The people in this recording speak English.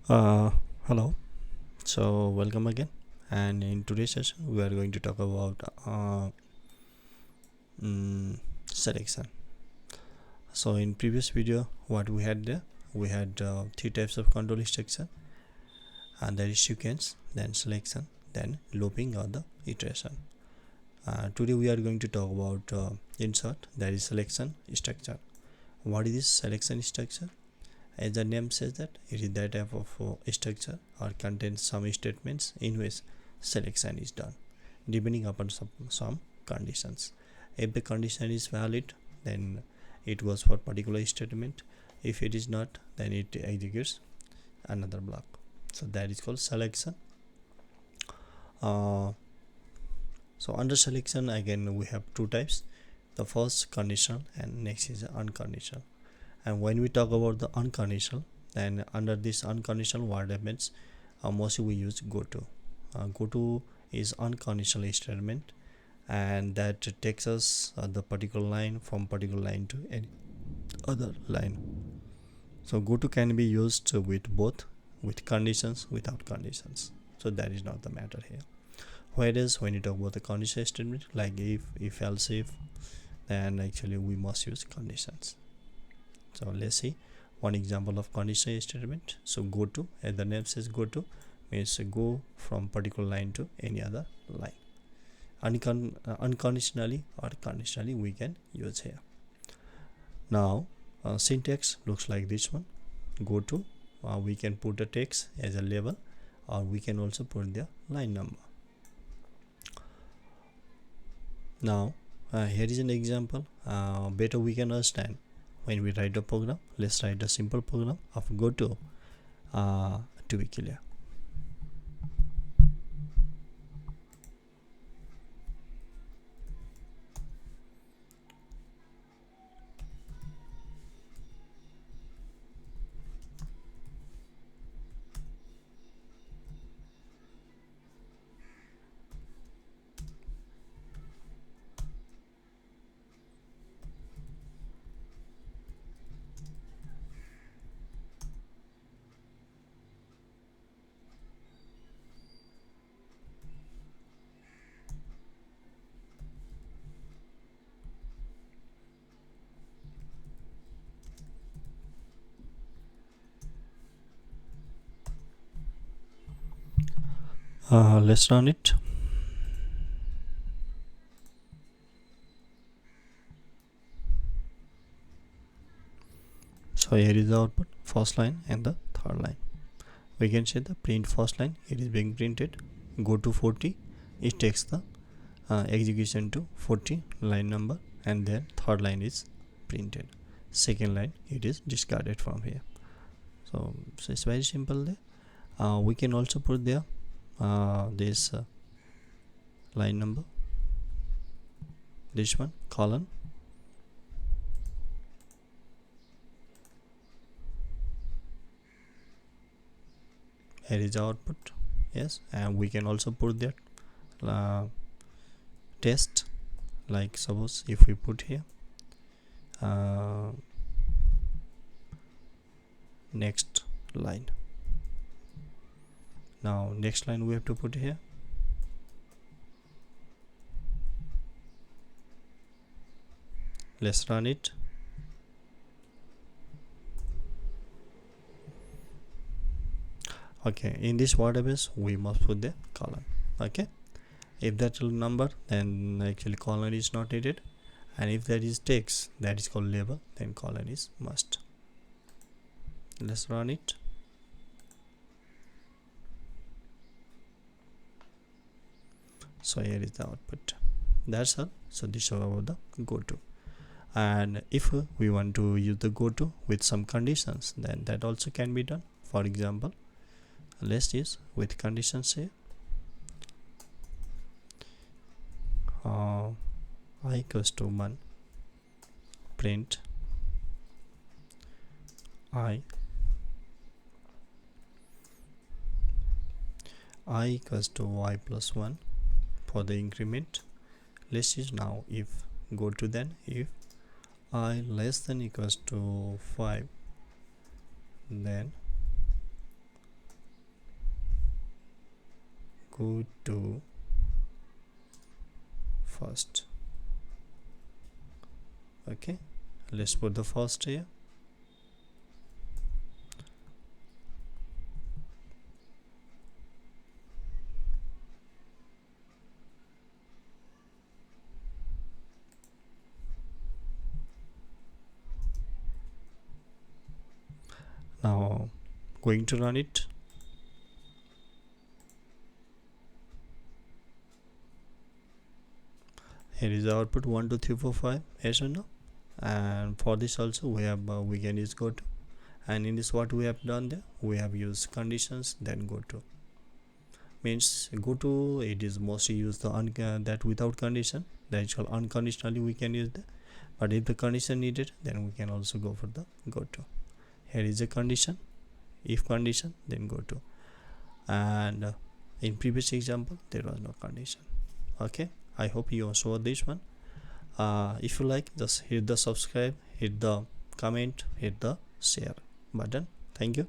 Uh, Hello. So welcome again. And in today's session, we are going to talk about selection. So in previous video, what we had there, we had three types of control structure, and that is sequence, then selection, then looping or the iteration. Today we are going to talk about insert, that is selection structure. What is this selection structure? As the name says, that it is that type of structure or contains some statements in which selection is done depending upon some conditions. If the condition is valid, then it goes for particular statement. If it is not, then it executes another block. So that is called selection. So under selection, again we have two types. The first conditional and next is unconditional. And when we talk about the unconditional, then under this unconditional, what happens, mostly we use GOTO. GOTO is unconditional statement, and that takes us the particular line from particular line to any other line. So GOTO can be used with both, with conditions, without conditions. So that is not the matter here. Whereas when you talk about the conditional statement like if ELSEIF, then actually we must use conditions. So let's see one example of conditional statement. So GOTO, as the name says, GOTO means go from particular line to any other line. Unconditionally or conditionally we can use here. Now syntax looks like this one. GOTO, we can put a text as a label, or we can also put the line number. Now here is an example, better we can understand when we write a program. Let's write a simple program of GOTO to be clear. Let's run it. So here is the output, first line and the third line. We can say the print first line, it is being printed. Go to 40, it takes the execution to 40 line number, and then third line is printed. Second line, it is discarded from here. So it's very simple there. We can also put there this line number, this one, colon. Here is the output. Yes, and we can also put that test, like suppose if we put here next line. Now next line we have to put here. Let's run it. Okay, in this database we must put the colon. Okay, if that number, then actually colon is not needed, and if that is text, that is called label, then colon is must. Let's run it. So here is the output. That's all. So this is about the GOTO. And if we want to use the GOTO with some conditions, then that also can be done. For example, let's use with conditions here. I equals to 1, print I equals to y plus 1 for the increment. Let's use now if GOTO, then if I less than equals to 5, then go to first. Okay, let's put the first here. Now going to run it. Here is the output 1 2 3 4 5, yes or no? And for this also we have we can use GOTO, and in this what we have done there, we have used conditions, then GOTO. Means GOTO, it is mostly used the that without condition, that is called unconditionally we can use that. But if the condition needed, then we can also go for the GOTO. Here is a condition, if condition, then GOTO. And in previous example there was no condition. Okay, I hope you saw this one. If you like, just hit the subscribe, hit the comment, hit the share button. Thank you.